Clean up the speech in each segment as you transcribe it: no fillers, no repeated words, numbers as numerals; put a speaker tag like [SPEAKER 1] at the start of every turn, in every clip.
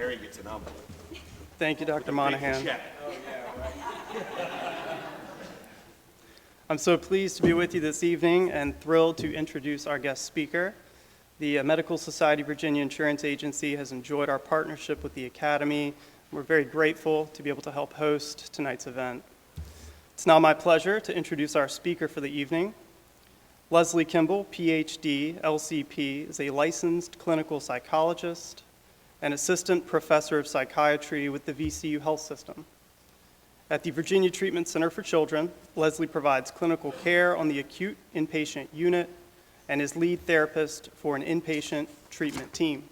[SPEAKER 1] Gary gets an envelope.
[SPEAKER 2] Thank you, Dr. Monahan.
[SPEAKER 1] Check.
[SPEAKER 2] I'm so pleased to be with you this evening and thrilled to introduce our guest speaker. The Medical Society Virginia Insurance Agency has enjoyed our partnership with the Academy. We're very grateful to be able to help host tonight's event. It's now my pleasure to introduce our speaker for the evening. Leslie Kimball, PhD, LCP, is a licensed clinical psychologist and assistant professor of psychiatry with the VCU Health System. At the Virginia Treatment Center for Children, Leslie provides clinical care on the acute inpatient unit and is lead therapist for an inpatient treatment team.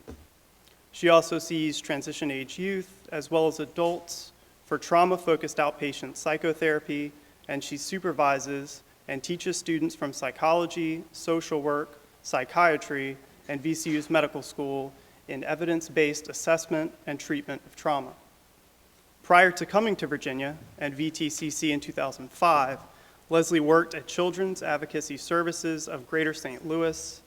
[SPEAKER 2] She also sees transition-age youth as well as adults for trauma-focused outpatient psychotherapy, and she supervises and teaches students from psychology, social work, psychiatry, and VCU's medical school in evidence-based assessment and treatment of trauma. Prior to coming to Virginia and VTCC in 2005, Leslie worked at Children's Advocacy Services of Greater St. Louis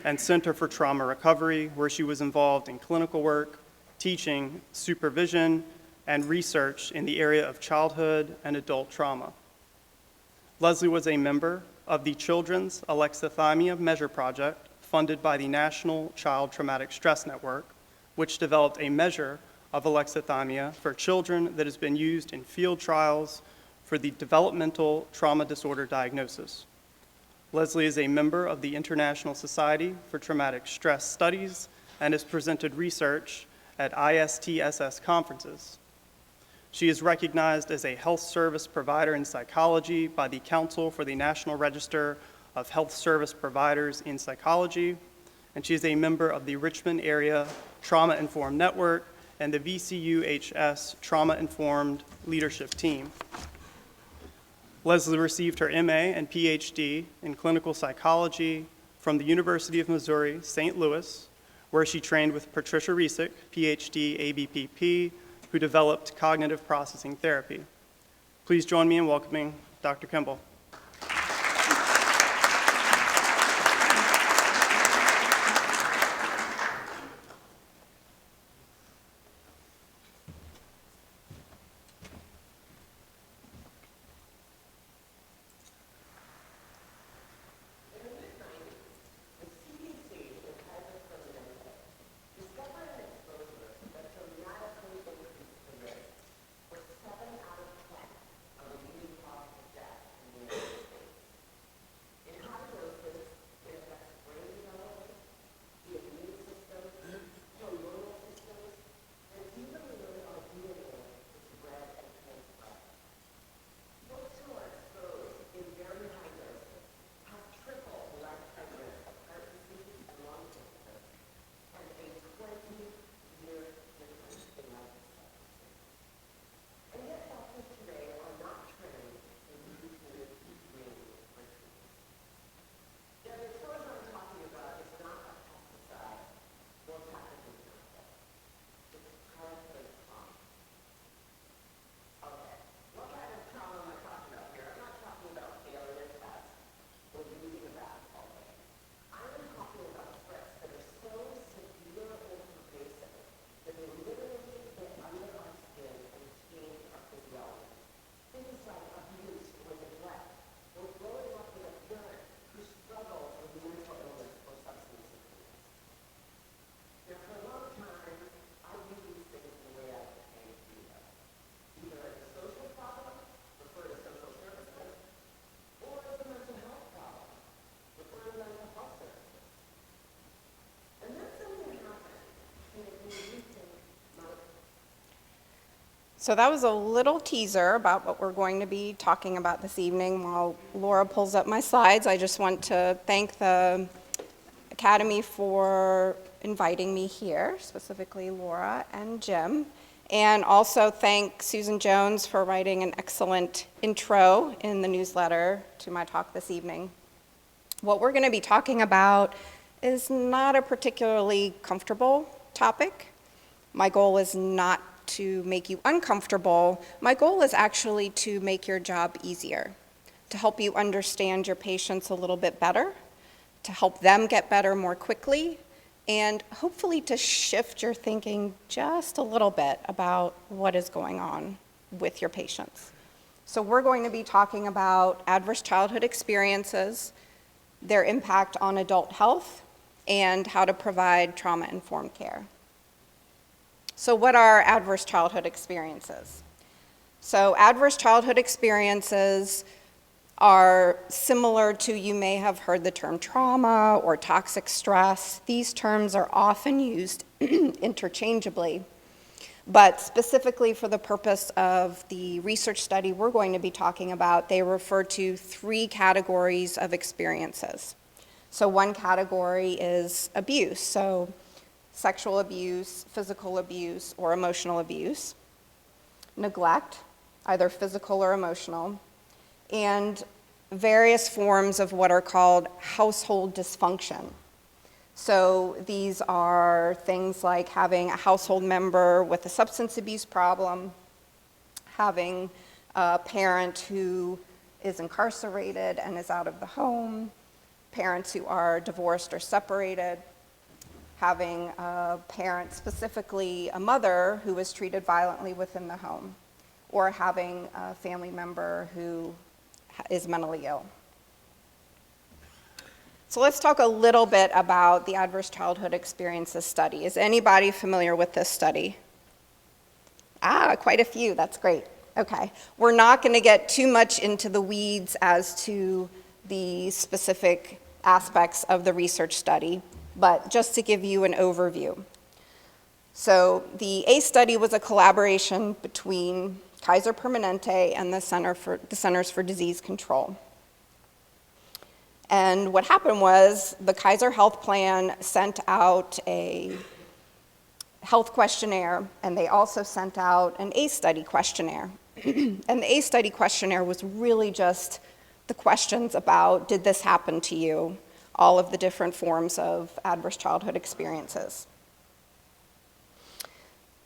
[SPEAKER 2] and Center for Trauma Recovery, where she was involved in clinical work, teaching, supervision, and research in the area of childhood and adult trauma. Leslie was a member of the Children's Alexithymia Measure Project, funded by the National Child Traumatic Stress Network, which developed a measure of alexithymia for children that has been used in field trials for the developmental trauma disorder diagnosis. Leslie is a member of the International Society for Traumatic Stress Studies and has presented research at ISTSS conferences. She is recognized as a health service provider in psychology by the Council for the National Register of Health Service Providers in Psychology, and she is a member of the Richmond Area Trauma Informed Network and the VCUHS Trauma Informed Leadership Team. Leslie received her MA and PhD in clinical psychology from the University of Missouri, St. Louis, where she trained with Patricia Resick, PhD, ABPP, who developed cognitive processing therapy. Please join me in welcoming Dr. Kimball.
[SPEAKER 3] So that was a little teaser about what we're going to be talking about this evening. While Laura pulls up my slides, I just want to thank the Academy for inviting me here, specifically Laura and Jim, and also thank Susan Jones for writing an excellent intro in the newsletter to my talk this evening. What we're going to be talking about is not a particularly comfortable topic. My goal is not to make you uncomfortable. My goal is actually to make your job easier, to help you understand your patients a little bit better, to help them get better more quickly, and hopefully to shift your thinking just a little bit about what is going on with your patients. So we're going to be talking about adverse childhood experiences, their impact on adult health, and how to provide trauma-informed care. So what are adverse childhood experiences? So adverse childhood experiences are similar to, you may have heard the term trauma or toxic stress. These terms are often used interchangeably, but specifically for the purpose of the research study we're going to be talking about, they refer to 3 categories of experiences. So one category is abuse, so sexual abuse, physical abuse, or emotional abuse. Neglect, either physical or emotional, and various forms of what are called household dysfunction. So these are things like having a household member with a substance abuse problem, having a parent who is incarcerated and is out of the home, parents who are divorced or separated, having a parent, specifically a mother, who was treated violently within the home, or having a family member who is mentally ill. So let's talk a little bit about the Adverse Childhood Experiences study. Is anybody familiar with this study? Quite a few, that's great. Okay, we're not going to get too much into the weeds as to the specific aspects of the research study, but just to give you an overview. So the ACE study was a collaboration between Kaiser Permanente and the Centers for Disease Control. And what happened was the Kaiser Health Plan sent out a health questionnaire, and they also sent out an ACE study questionnaire. And the ACE study questionnaire was really just the questions about, did this happen to you? All of the different forms of adverse childhood experiences.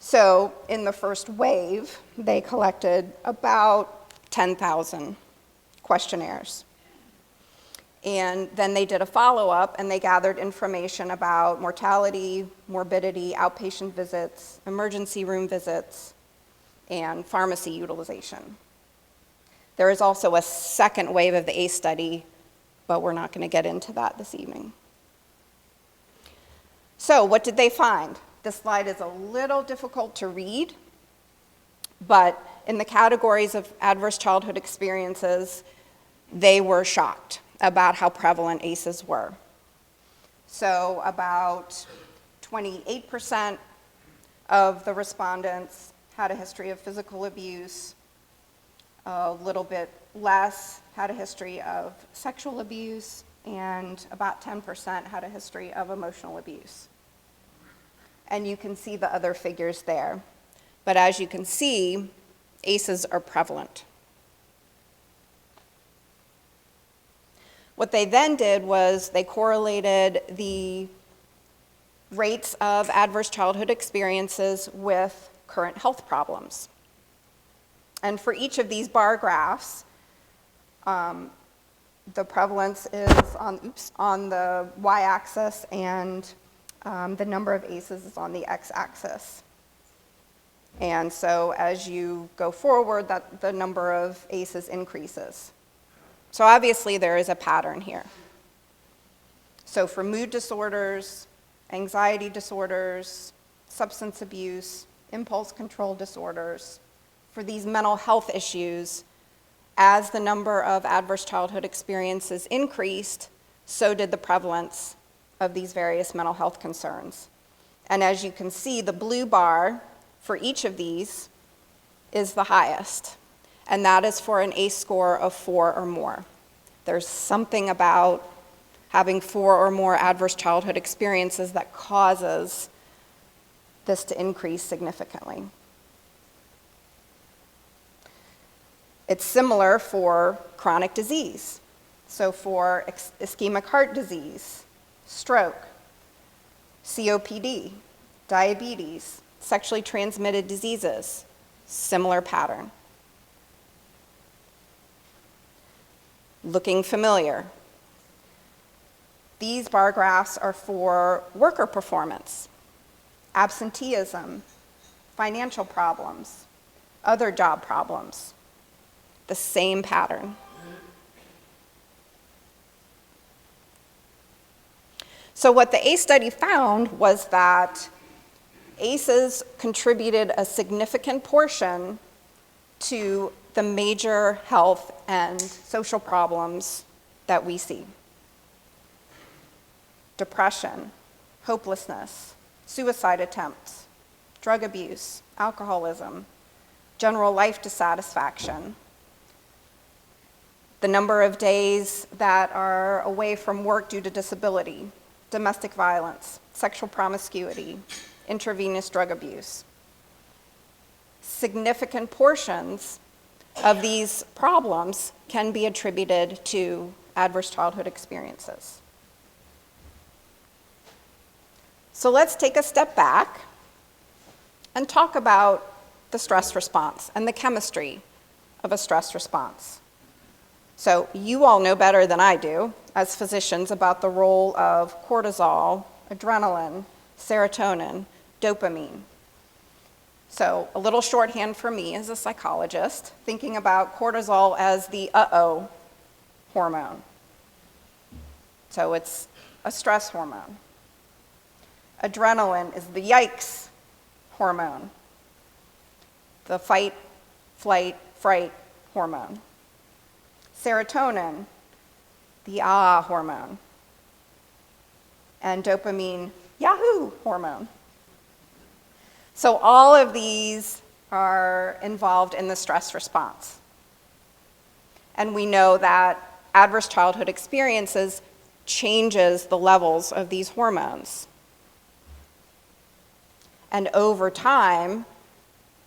[SPEAKER 3] So in the first wave, they collected about 10,000 questionnaires. And then they did a follow-up, and they gathered information about mortality, morbidity, outpatient visits, emergency room visits, and pharmacy utilization. There is also a second wave of the ACE study, but we're not going to get into that this evening. So what did they find? This slide is a little difficult to read, but in the categories of adverse childhood experiences, they were shocked about how prevalent ACEs were. So about 28% of the respondents had a history of physical abuse, a little bit less had a history of sexual abuse, and about 10% had a history of emotional abuse. And you can see the other figures there. But as you can see, ACEs are prevalent. What they then did was they correlated the rates of adverse childhood experiences with current health problems. And for each of these bar graphs, the prevalence is on the y-axis, and the number of ACEs is on the x-axis. And so as you go forward, the number of ACEs increases. So obviously there is a pattern here. So for mood disorders, anxiety disorders, substance abuse, impulse control disorders, for these mental health issues, as the number of adverse childhood experiences increased, so did the prevalence of these various mental health concerns. And as you can see, the blue bar for each of these is the highest, and that is for an ACE score of 4 or more. There's something about having 4 or more adverse childhood experiences that causes this to increase significantly. It's similar for chronic disease. So for ischemic heart disease, stroke, COPD, diabetes, sexually transmitted diseases, similar pattern. Looking familiar? These bar graphs are for worker performance, absenteeism, financial problems, other job problems. The same pattern. So what the ACE study found was that ACEs contributed a significant portion to the major health and social problems that we see. Depression, hopelessness, suicide attempts, drug abuse, alcoholism, general life dissatisfaction, the number of days that are away from work due to disability, domestic violence, sexual promiscuity, intravenous drug abuse. Significant portions of these problems can be attributed to adverse childhood experiences. So let's take a step back and talk about the stress response and the chemistry of a stress response. So you all know better than I do, as physicians, about the role of cortisol, adrenaline, serotonin, dopamine. So a little shorthand for me as a psychologist, thinking about cortisol as the uh-oh hormone. So it's a stress hormone. Adrenaline is the yikes hormone, the fight, flight, fright hormone. Serotonin, the ah hormone. And dopamine, yahoo hormone. So all of these are involved in the stress response. And we know that adverse childhood experiences changes the levels of these hormones. And over time,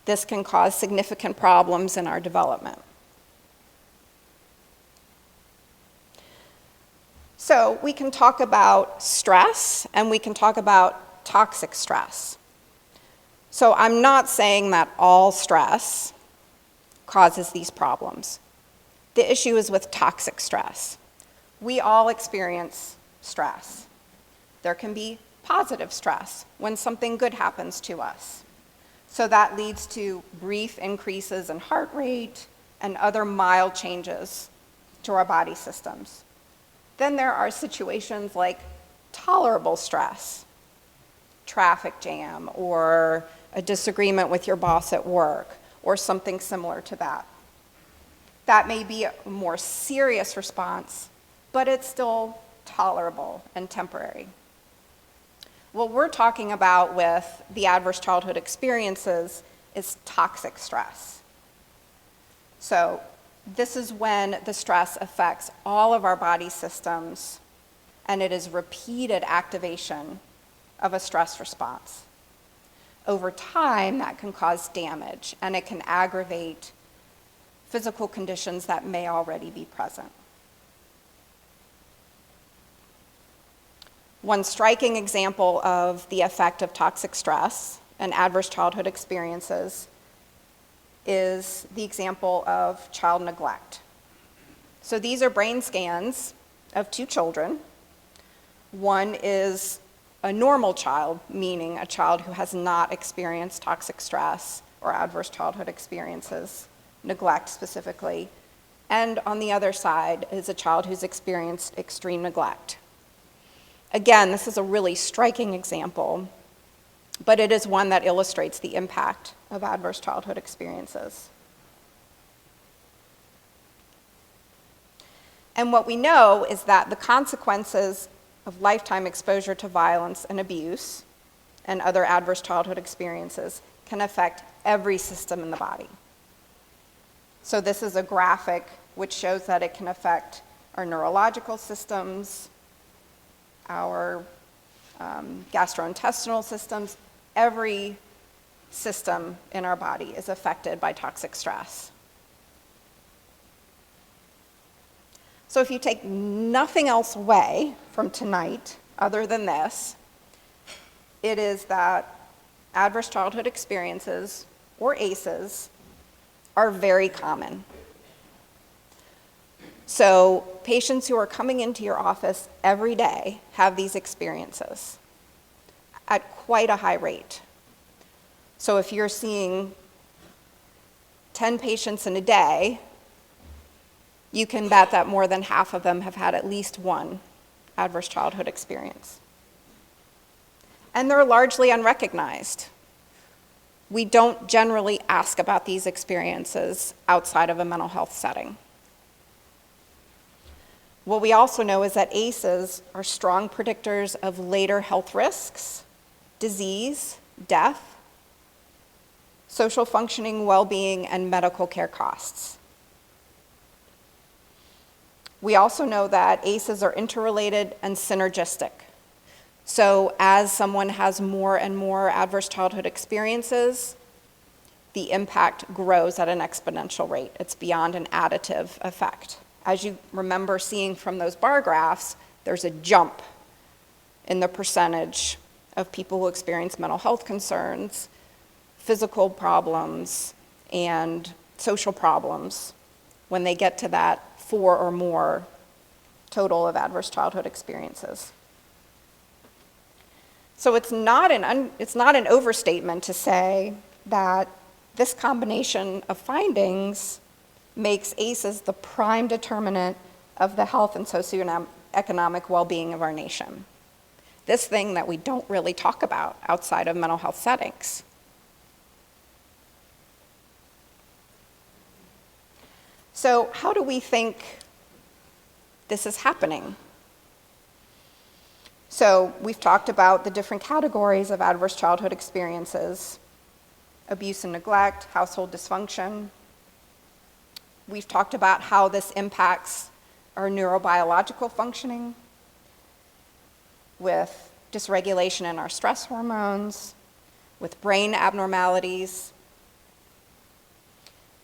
[SPEAKER 3] this can cause significant problems in our development. So we can talk about stress, and we can talk about toxic stress. So I'm not saying that all stress causes these problems. The issue is with toxic stress. We all experience stress. There can be positive stress when something good happens to us. So that leads to brief increases in heart rate and other mild changes to our body systems. Then there are situations like tolerable stress, traffic jam, or a disagreement with your boss at work, or something similar to that. That may be a more serious response, but it's still tolerable and temporary. What we're talking about with the adverse childhood experiences is toxic stress. So this is when the stress affects all of our body systems, and it is repeated activation of a stress response. Over time, that can cause damage, and it can aggravate physical conditions that may already be present. One striking example of the effect of toxic stress and adverse childhood experiences is the example of child neglect. So these are brain scans of 2 children. One is a normal child, meaning a child who has not experienced toxic stress or adverse childhood experiences, neglect specifically. And on the other side is a child who's experienced extreme neglect. Again, this is a really striking example, but it is one that illustrates the impact of adverse childhood experiences. And what we know is that the consequences of lifetime exposure to violence and abuse and other adverse childhood experiences can affect every system in the body. So this is a graphic which shows that it can affect our neurological systems, our gastrointestinal systems. Every system in our body is affected by toxic stress. So if you take nothing else away from tonight other than this, it is that adverse childhood experiences, or ACEs, are very common. So patients who are coming into your office every day have these experiences at quite a high rate. So if you're seeing 10 patients in a day, you can bet that more than half of them have had at least one adverse childhood experience. And they're largely unrecognized. We don't generally ask about these experiences outside of a mental health setting. What we also know is that ACEs are strong predictors of later health risks, disease, death, social functioning, well-being, and medical care costs. We also know that ACEs are interrelated and synergistic. So as someone has more and more adverse childhood experiences, the impact grows at an exponential rate. It's beyond an additive effect. As you remember seeing from those bar graphs, there's a jump in the percentage of people who experience mental health concerns, physical problems, and social problems when they get to that 4 or more total of adverse childhood experiences. So it's not an overstatement to say that this combination of findings makes ACEs the prime determinant of the health and socioeconomic well-being of our nation. This thing that we don't really talk about outside of mental health settings. So how do we think this is happening? So we've talked about the different categories of adverse childhood experiences: abuse and neglect, household dysfunction. We've talked about how this impacts our neurobiological functioning with dysregulation in our stress hormones, with brain abnormalities.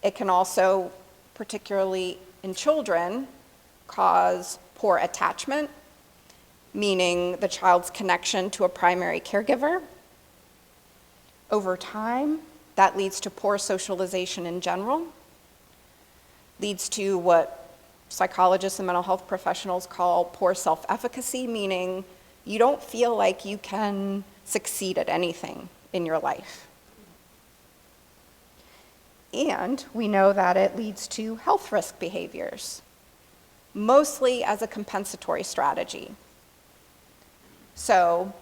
[SPEAKER 3] It can also, particularly in children, cause poor attachment, meaning the child's connection to a primary caregiver. Over time, that leads to poor socialization in general, leads to what psychologists and mental health professionals call poor self-efficacy, meaning you don't feel like you can succeed at anything in your life. And we know that it leads to health risk behaviors, mostly as a compensatory strategy. So,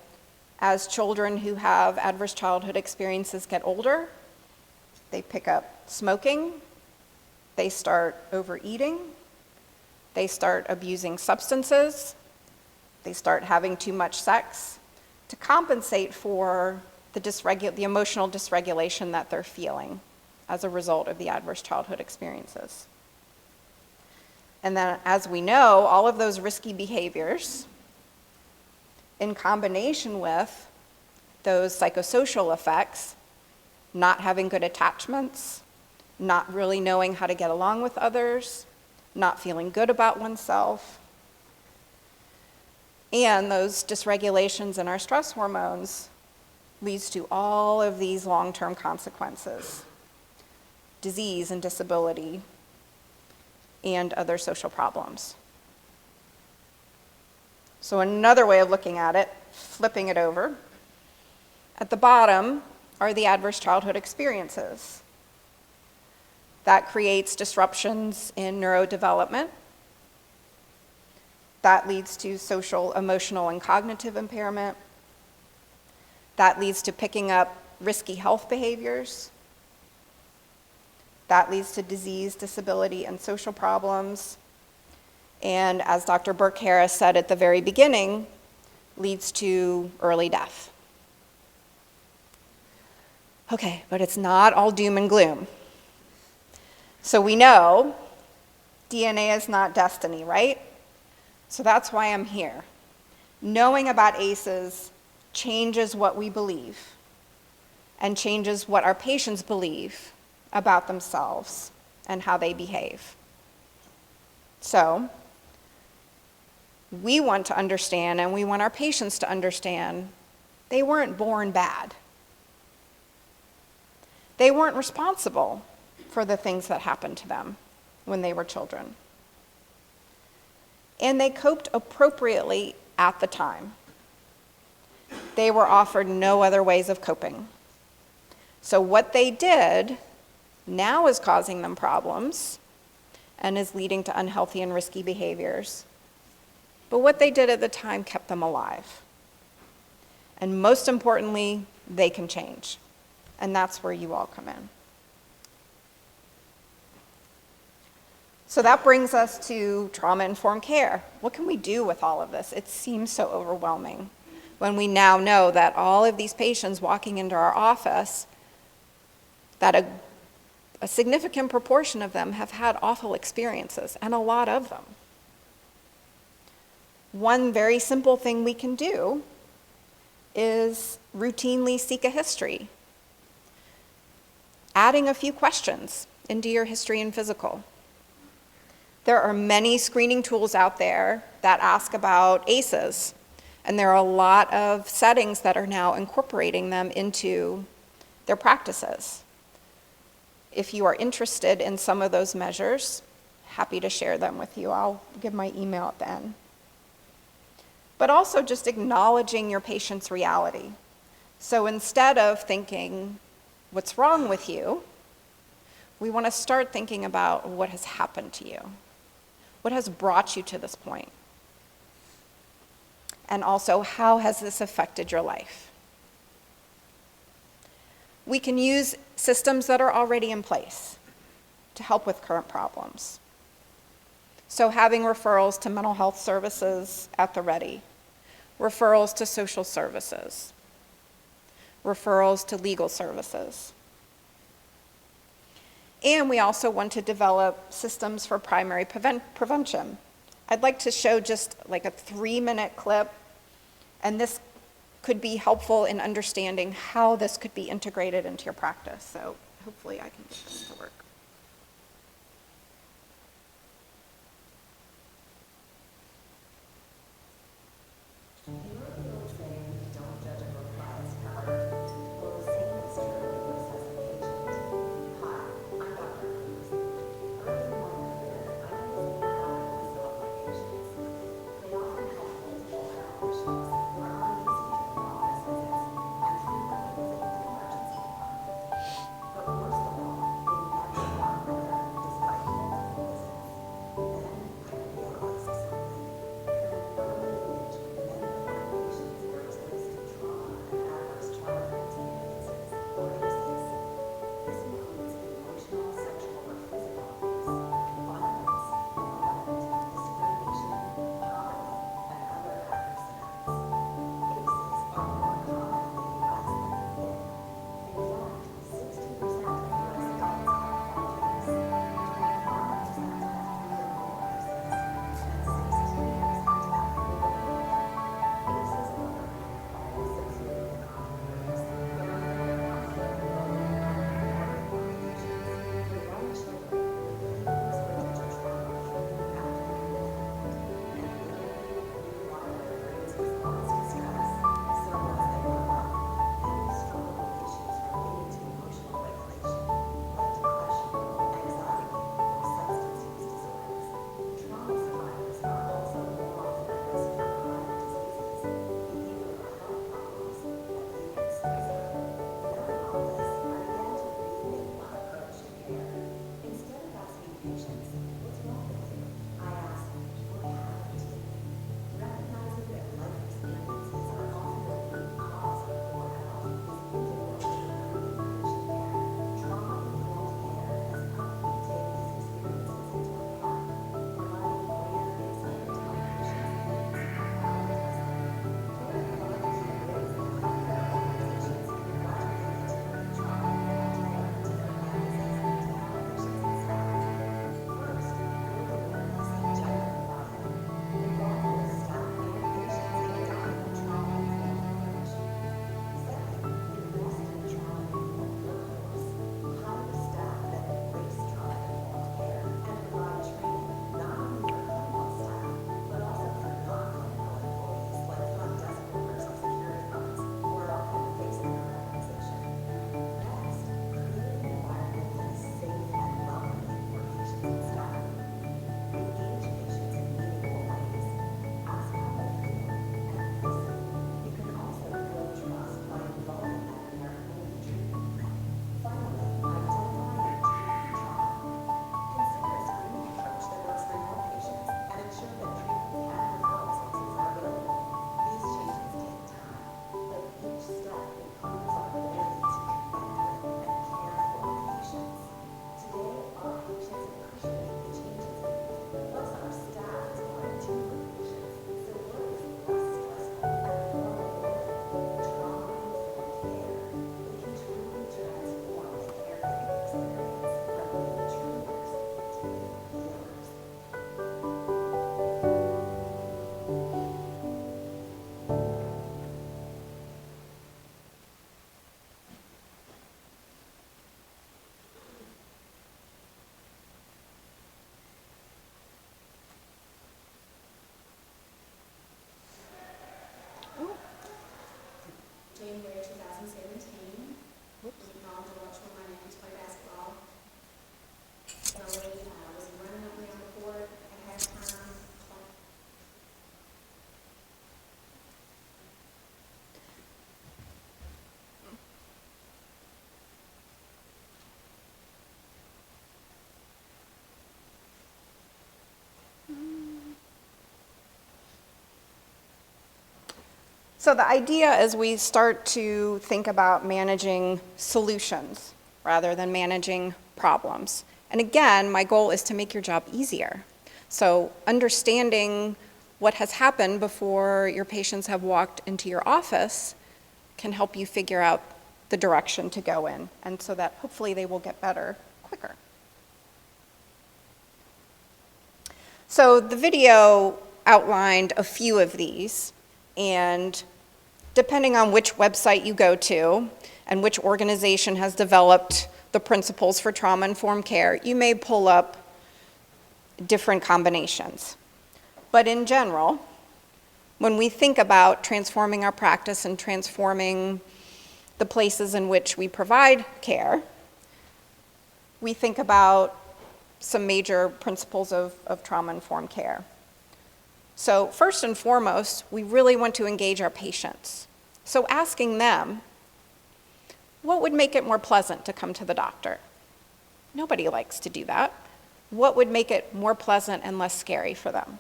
[SPEAKER 3] as children who have adverse childhood experiences get older, they pick up smoking, they start overeating, they start abusing substances, they start having too much sex to compensate for the emotional dysregulation that they're feeling as a result of the adverse childhood experiences. And then, as we know, all of those risky behaviors, in combination with those psychosocial effects, not having good attachments, not really knowing how to get along with others, not feeling good about oneself, and those dysregulations in our stress hormones leads to all of these long-term consequences: disease and disability, and other social problems. So another way of looking at it, flipping it over, at the bottom are the adverse childhood experiences. That creates disruptions in neurodevelopment. That leads to social, emotional, and cognitive impairment. That leads to picking up risky health behaviors. That leads to disease, disability, and social problems. And as Dr. Burke Harris said at the very beginning, leads to early death. Okay, but it's not all doom and gloom. So we know DNA is not destiny, right? So that's why I'm here. Knowing about ACEs changes what we believe and changes what our patients believe about themselves and how they behave. So we want to understand, and we want our patients to understand, they weren't born bad. They weren't responsible for the things that happened to them when they were children. and they coped appropriately at the time. They were offered no other ways of coping. So what they did now is causing them problems and is leading to unhealthy and risky behaviors. But what they did at the time kept them alive. And most importantly, they can change. And that's where you all come in. So that brings us to trauma-informed care. What can we do with all of this? It seems so overwhelming when we now know that all of these patients walking into our office, that a significant proportion of them have had awful experiences, and a lot of them. One very simple thing we can do is routinely seek a history. Adding a few questions into your history and physical. There are many screening tools out there that ask about ACEs, and there are a lot of settings that are now incorporating them into their practices. If you are interested in some of those measures, happy to share them with you. I'll give my email at the end. But also just acknowledging your patient's reality. So instead of thinking, what's wrong with you, we want to start thinking about what has happened to you. What has brought you to this point? And also, how has this affected your life? We can use systems that are already in place to help with current problems. So having referrals to mental health services at the ready, referrals to social services, referrals to legal services. And we also want to develop systems for primary prevention. I'd like to show just like a 3-minute clip, and this could be helpful in understanding how this could be integrated into your practice. So hopefully I can get this to work. So the idea is we start to think about managing solutions rather than managing problems. And again, my goal is to make your job easier. So understanding what has happened before your patients have walked into your office can help you figure out the direction to go in, and so that hopefully they will get better quicker. So the video outlined a few of these, and depending on which website you go to and which organization has developed the principles for trauma-informed care, you may pull up different combinations. But in general, when we think about transforming our practice and transforming the places in which we provide care, we think about some major principles of trauma-informed care. So first and foremost, we really want to engage our patients. So asking them, what would make it more pleasant to come to the doctor? Nobody likes to do that. What would make it more pleasant and less scary for them?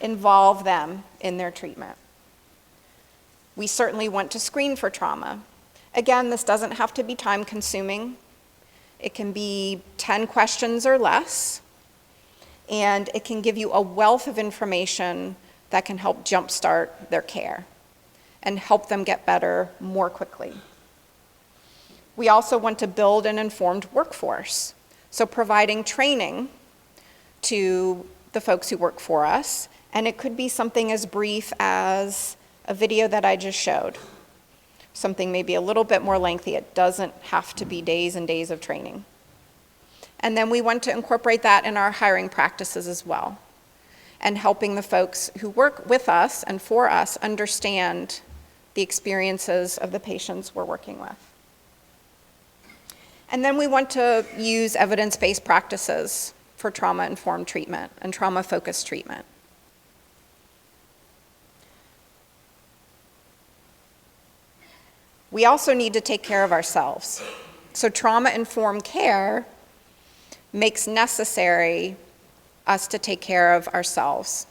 [SPEAKER 3] Involve them in their treatment. We certainly want to screen for trauma. Again, this doesn't have to be time-consuming. It can be 10 questions or less, and it can give you a wealth of information that can help jumpstart their care and help them get better more quickly. We also want to build an informed workforce, so providing training to the folks who work for us, and it could be something as brief as a video that I just showed, something maybe a little bit more lengthy. It doesn't have to be days and days of training. And then we want to incorporate that in our hiring practices as well, and helping the folks who work with us and for us understand the experiences of the patients we're working with. And then we want to use evidence-based practices for trauma-informed treatment and trauma-focused treatment. We also need to take care of ourselves. So trauma-informed care makes necessary us to take care of ourselves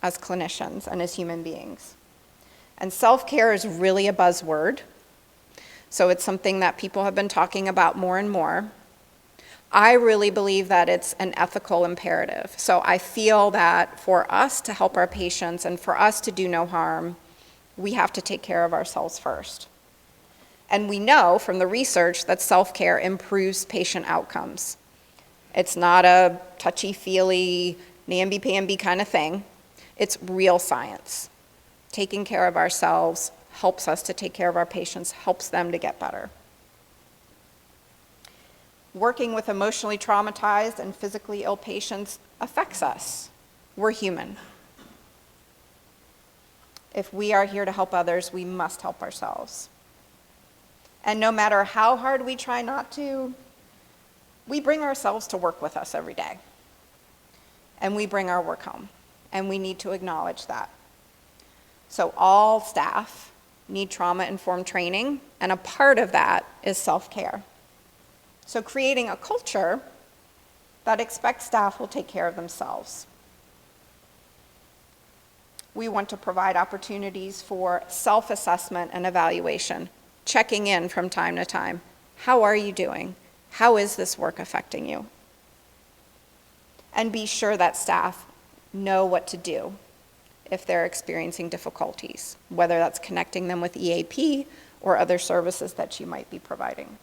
[SPEAKER 3] as clinicians and as human beings. And self-care is really a buzzword. So it's something that people have been talking about more and more. I really believe that it's an ethical imperative. So I feel that for us to help our patients and for us to do no harm, we have to take care of ourselves first. And we know from the research that self-care improves patient outcomes. It's not a touchy-feely, namby-pamby kind of thing. It's real science. Taking care of ourselves helps us to take care of our patients, helps them to get better. Working with emotionally traumatized and physically ill patients affects us. We're human. If we are here to help others, we must help ourselves. And no matter how hard we try not to, we bring ourselves to work with us every day. And we bring our work home. And we need to acknowledge that. So all staff need trauma-informed training, and a part of that is self-care. So creating a culture that expects staff will take care of themselves. We want to provide opportunities for self-assessment and evaluation, checking in from time to time. How are you doing? How is this work affecting you? And be sure that staff know what to do if they're experiencing difficulties, whether that's connecting them with EAP or other services that you might be providing.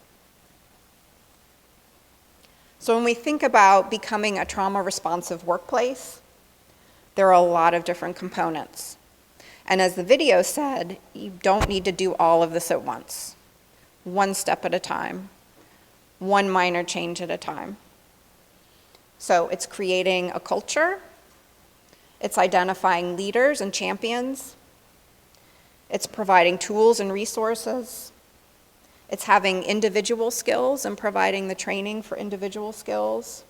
[SPEAKER 3] So when we think about becoming a trauma-responsive workplace, there are a lot of different components. And as the video said, you don't need to do all of this at once. One step at a time, one minor change at a time. So it's creating a culture, it's identifying leaders and champions, it's providing tools and resources, it's having individual skills and providing the training for individual skills,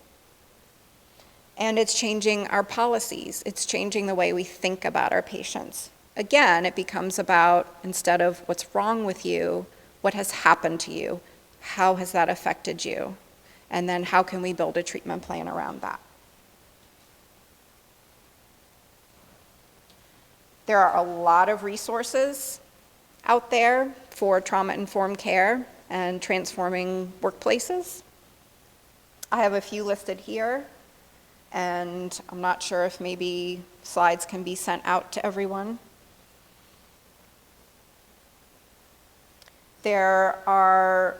[SPEAKER 3] and it's changing our policies. It's changing the way we think about our patients. Again, it becomes about, instead of what's wrong with you, what has happened to you, how has that affected you, and then how can we build a treatment plan around that. There are a lot of resources out there for trauma-informed care and transforming workplaces. I have a few listed here, and I'm not sure if maybe slides can be sent out to everyone. There are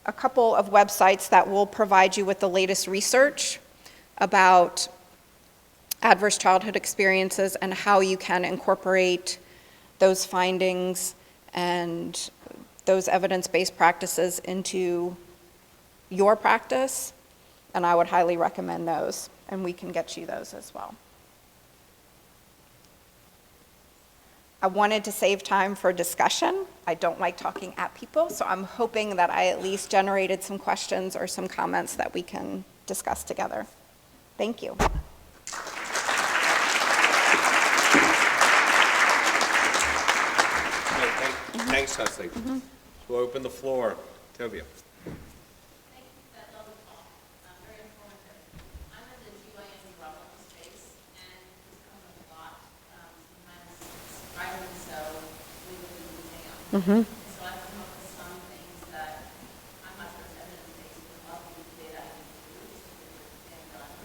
[SPEAKER 3] a couple of websites that will provide you with the latest research about adverse childhood experiences and how you can incorporate those findings and those evidence-based practices into your practice, and I would highly recommend those, and we can get you those as well. I wanted to save time for discussion. I don't like talking at people, so I'm hoping that I at least generated some questions or some comments that we can discuss together. Thank you.
[SPEAKER 1] Thanks, Leslie. We'll open the floor. Tovia.
[SPEAKER 4] Thank you for that lovely talk. Very informative. I'm in the GYN urology space, and this comes up a lot. Sometimes surprisingly so, we live in the exam. So I've come up with some things that I'm not sure it's evidence-based, but love the data I can use to get the exam done.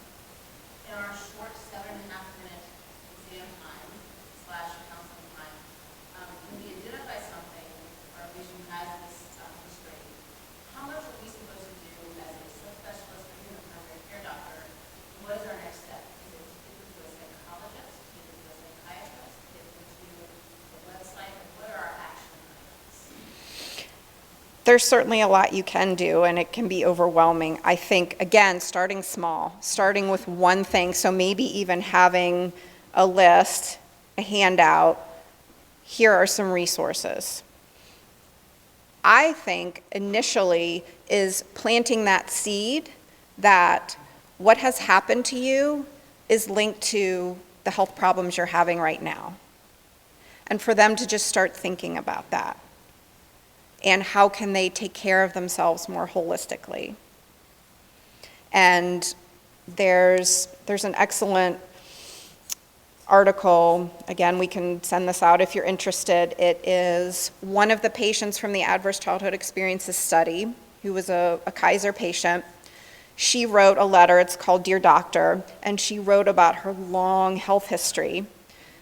[SPEAKER 4] In our short 7.5-minute exam time / counseling time, when we identify something or a patient has this history, how much are we supposed to do as a subspecialist or even a primary care doctor? What is our next step? Is it to a psychologist? Is it to a psychiatrist? Is it to the website? What are our action items?
[SPEAKER 3] There's certainly a lot you can do, and it can be overwhelming. I think, again, starting small, starting with one thing, so maybe even having a list, a handout, here are some resources. I think initially is planting that seed that what has happened to you is linked to the health problems you're having right now. And for them to just start thinking about that. And how can they take care of themselves more holistically? And there's an excellent article, again, we can send this out if you're interested. It is one of the patients from the Adverse Childhood Experiences study, who was a Kaiser patient. She wrote a letter, it's called Dear Doctor, and she wrote about her long health history.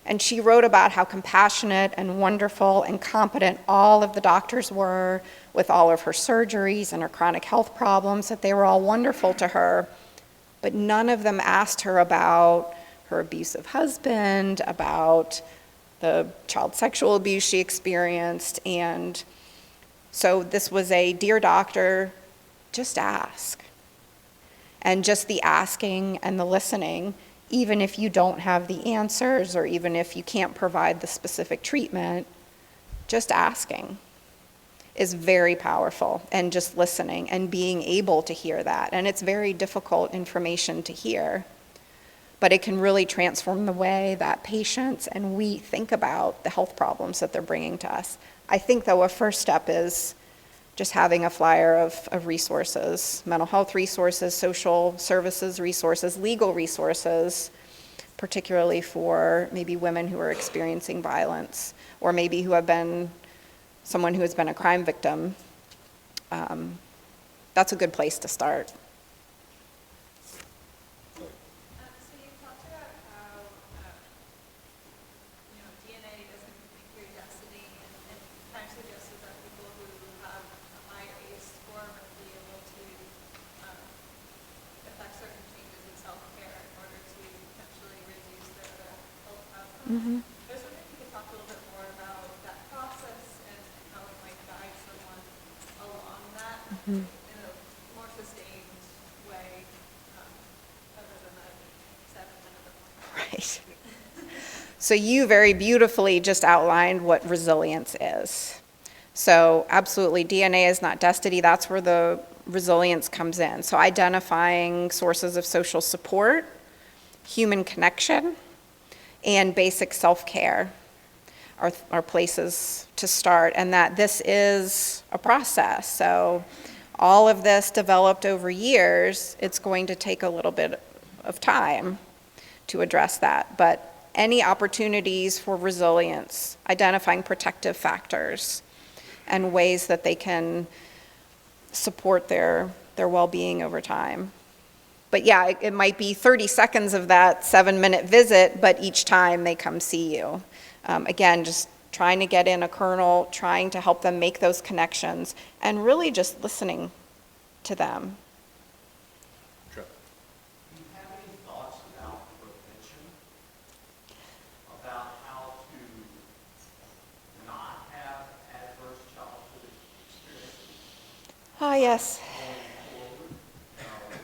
[SPEAKER 3] And she wrote about how compassionate and wonderful and competent all of the doctors were with all of her surgeries and her chronic health problems, that they were all wonderful to her. But none of them asked her about her abusive husband, about the child sexual abuse she experienced. And so this was a Dear Doctor, just ask. And just the asking and the listening, even if you don't have the answers or even if you can't provide the specific treatment, just asking is very powerful, and just listening and being able to hear that. And it's very difficult information to hear, but it can really transform the way that patients and we think about the health problems that they're bringing to us. I think, though, a first step is just having a flyer of resources, mental health resources, social services resources, legal resources, particularly for maybe women who are experiencing violence, or maybe who have been someone who has been a crime victim. That's a good place to start.
[SPEAKER 5] So you talked about how, DNA doesn't make your destiny, and kind of suggested that people who have a higher ACE score might be able to affect certain changes in self-care in order to potentially reduce their health outcomes. I was wondering if you could talk a little bit more about that process and how it might guide someone along that in a more sustained way, other than the 7-minute appointment.
[SPEAKER 3] Right. So you very beautifully just outlined what resilience is. So absolutely, DNA is not destiny. That's where the resilience comes in. So identifying sources of social support, human connection, and basic self-care are places to start, and that this is a process. So all of this developed over years. It's going to take a little bit of time to address that, but any opportunities for resilience, identifying protective factors, and ways that they can support their well-being over time. But yeah, it might be 30 seconds of that 7-minute visit, but each time they come see you. Again, just trying to get in a kernel, trying to help them make those connections, and really just listening to them.
[SPEAKER 1] Sure.
[SPEAKER 6] Do you have any thoughts about prevention? About how to not have adverse childhood experiences
[SPEAKER 3] Ah, yes.
[SPEAKER 6] going forward?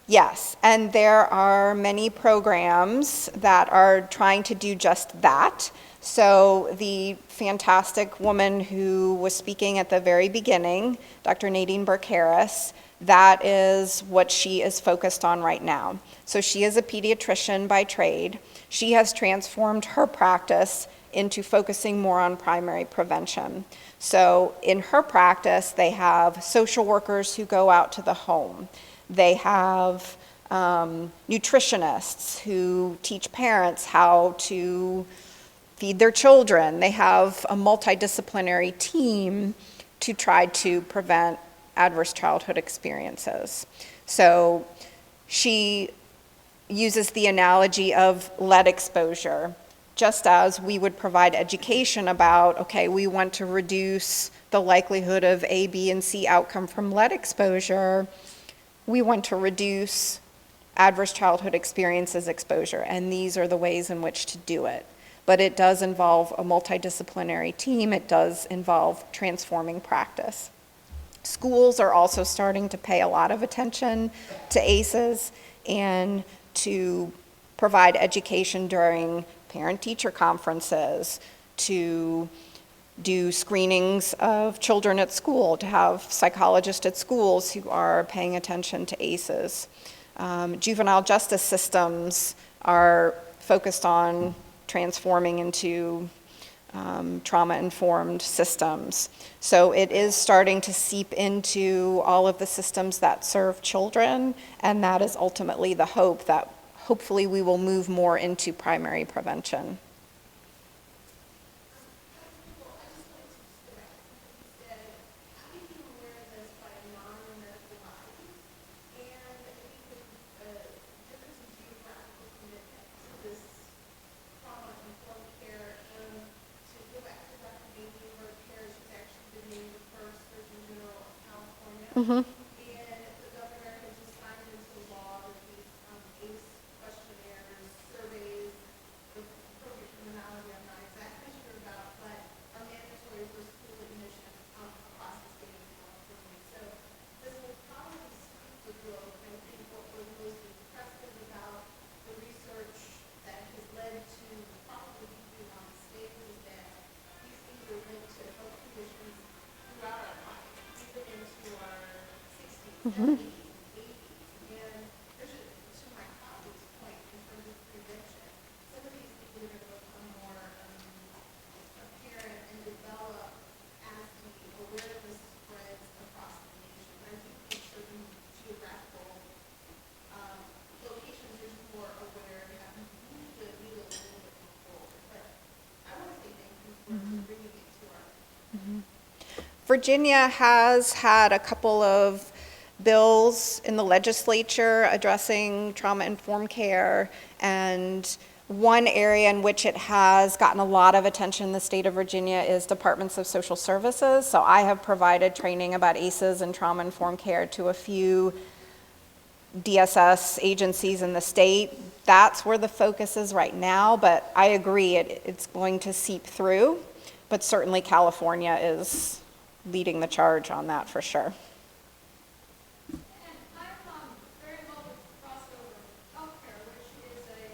[SPEAKER 3] Yes, and there are many programs that are trying to do just that. So the fantastic woman who was speaking at the very beginning, Dr. Nadine Burke-Harris, that is what she is focused on right now. So she is a pediatrician by trade. She has transformed her practice into focusing more on primary prevention. So in her practice, they have social workers who go out to the home. They have nutritionists who teach parents how to feed their children. They have a multidisciplinary team to try to prevent adverse childhood experiences. So she uses the analogy of lead exposure, just as we would provide education about, okay, we want to reduce the likelihood of A, B, and C outcome from lead exposure. We want to reduce adverse childhood experiences exposure, and these are the ways in which to do it. But it does involve a multidisciplinary team. It does involve transforming practice. Schools are also starting to pay a lot of attention to ACEs and to provide education during parent-teacher conferences, to do screenings of children at school, to have psychologists at schools who are paying attention to ACEs. Juvenile justice systems are focused on transforming into trauma-informed systems. So it is starting to seep into all of the systems that serve children, and that is ultimately the hope that hopefully we will move more into primary prevention. Mm-hmm.
[SPEAKER 4] And the governor has just signed into law that these ACE questionnaires, surveys, the appropriate terminology I'm not exactly sure about, but are mandatory for school admission across the state of California. So this will probably speak the growth. I think what we're most impressive about the research that has led to probably keeping on the state is that these things are linked to health conditions throughout our life, even into our 60s, 70s, 80s. And there's to my colleague's point, in terms of prevention, some of these things are going to become more apparent and develop as the awareness spreads across the nation. I think in certain geographical locations, there's more aware and have moved the needle a little bit more forward. But I want to say thank you for bringing it to our
[SPEAKER 3] Virginia has had a couple of bills in the legislature addressing trauma-informed care, and one area in which it has gotten a lot of attention in the state of Virginia is departments of social services. So I have provided training about ACEs and trauma-informed care to a few DSS agencies in the state. That's where the focus is right now, but I agree it's going to seep through, but certainly California is leading the charge on that for sure.
[SPEAKER 5] And I'm very involved with Crossover Healthcare, which is a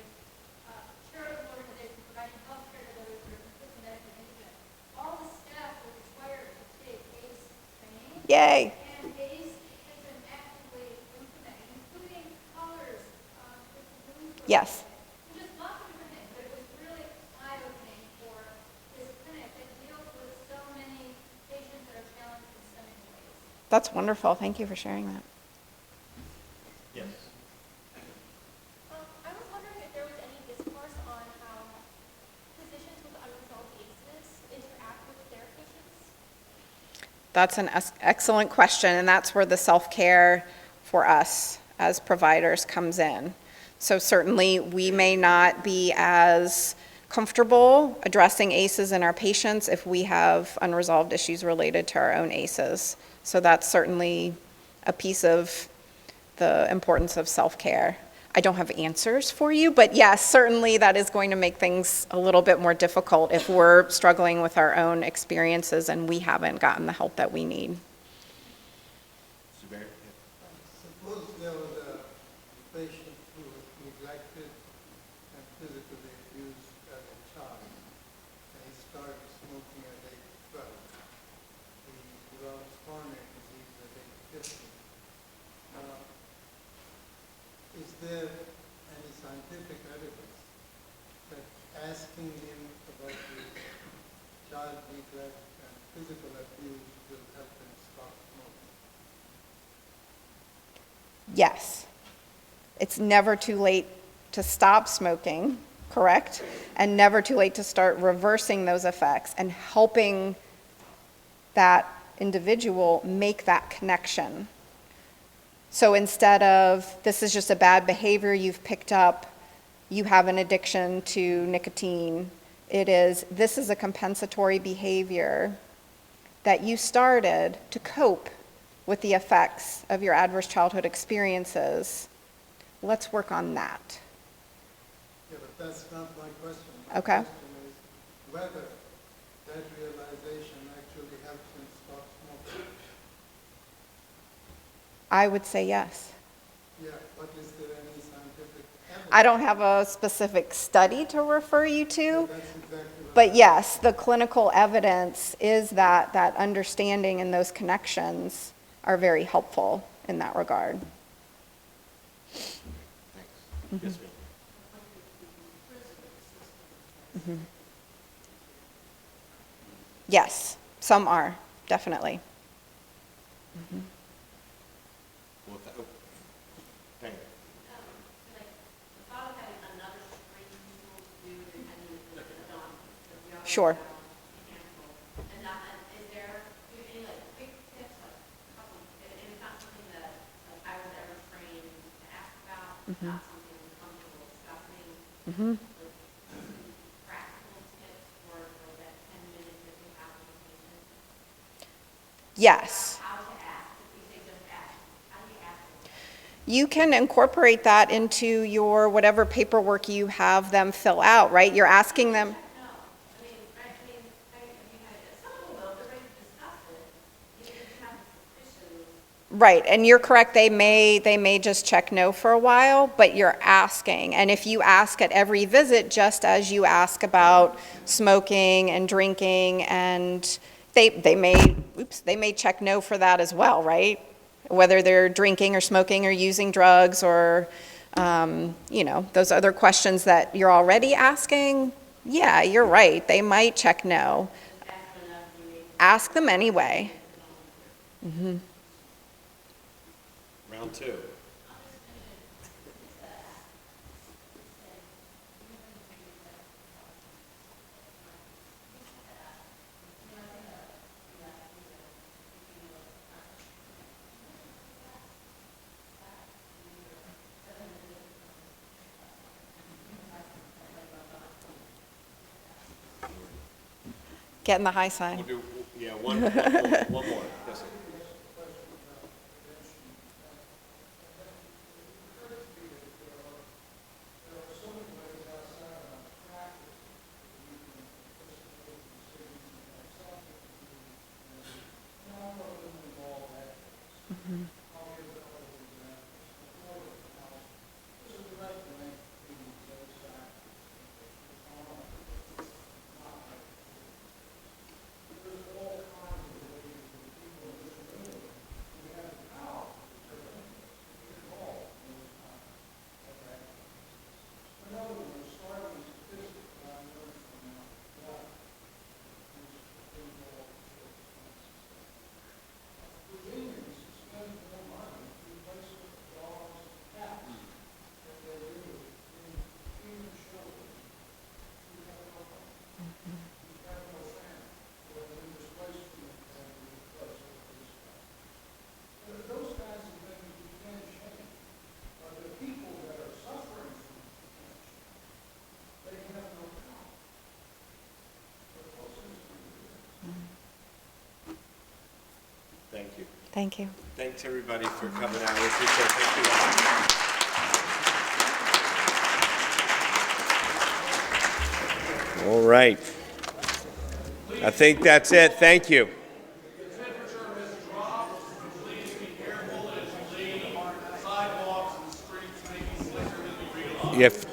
[SPEAKER 5] charitable organization providing healthcare to those who are with genetic indigent. All the staff were required to take ACE training.
[SPEAKER 3] Yay.
[SPEAKER 5] And ACE has been actively implemented, including colors with the news.
[SPEAKER 3] Yes.
[SPEAKER 5] Just lots of different things, but it was really eye-opening for this clinic that deals with so many patients that are challenged in so many ways.
[SPEAKER 3] That's wonderful. Thank you for sharing that.
[SPEAKER 1] Yes.
[SPEAKER 7] I was wondering if there was any discourse on
[SPEAKER 3] That's an excellent question, and that's where the self-care for us as providers comes in. So certainly, we may not be as comfortable addressing ACEs in our patients if we have unresolved issues related to our own ACEs. So that's certainly a piece of the importance of self-care. I don't have answers for you, but yes, certainly that is going to make things a little bit more difficult if we're struggling with our own experiences and we haven't gotten the help that we need.
[SPEAKER 7] Suppose there was a patient who was neglected and physically abused as a child, and he started smoking at age 12. He developed coronary disease at age 15. Is there any scientific evidence that asking him about his child neglect and physical abuse will help him stop smoking?
[SPEAKER 3] Yes. It's never too late to stop smoking, correct? And never too late to start reversing those effects and helping that individual make that connection. So instead of, this is just a bad behavior you've picked up, you have an addiction to nicotine, it is, this is a compensatory behavior that you started to cope with the effects of your adverse childhood experiences. Let's work on that.
[SPEAKER 7] Yeah, but that's not my question. My
[SPEAKER 3] Okay.
[SPEAKER 7] question is whether that realization actually helps him stop smoking.
[SPEAKER 3] I would say yes.
[SPEAKER 7] Yeah, but is there any scientific evidence?
[SPEAKER 3] I don't have a specific study to refer you to,
[SPEAKER 7] That's exactly what
[SPEAKER 3] but yes, the clinical evidence is that that understanding and those connections are very helpful in that regard.
[SPEAKER 1] Thanks. Yes, ma'am.
[SPEAKER 3] Yes, some are, definitely.
[SPEAKER 1] Well, thank you.
[SPEAKER 4] Like, the thought of having another screening tool to do depending on the dog.
[SPEAKER 3] Sure.
[SPEAKER 4] And not, is there, do you have any like quick tips, like, couple, and it's not something that, like, I was ever trained to ask about, it's not something I'm comfortable discussing. Like, practical tips for that 10 minutes that we have with the patient.
[SPEAKER 3] Yes.
[SPEAKER 4] How to ask, if we say just ask, how do you ask them?
[SPEAKER 3] You can incorporate that into your whatever paperwork you have them fill out, right? You're asking them,
[SPEAKER 4] No, I mean, right, some of them will, they're ready to discuss it, you just have suspicions.
[SPEAKER 3] right, and you're correct, they may just check no for a while, but you're asking. And if you ask at every visit, just as you ask about smoking and drinking, and they may check no for that as well, right? Whether they're drinking or smoking or using drugs or, those other questions that you're already asking, yeah, you're right, they might check no. Ask them anyway.
[SPEAKER 1] Round two.
[SPEAKER 3] Getting the high sign.
[SPEAKER 1] We'll do, yeah, one more. Yes, sir.
[SPEAKER 3] Thank you.
[SPEAKER 1] Thanks, everybody, for coming out. We appreciate it. Thank you. All right. I think that's it. Thank you. If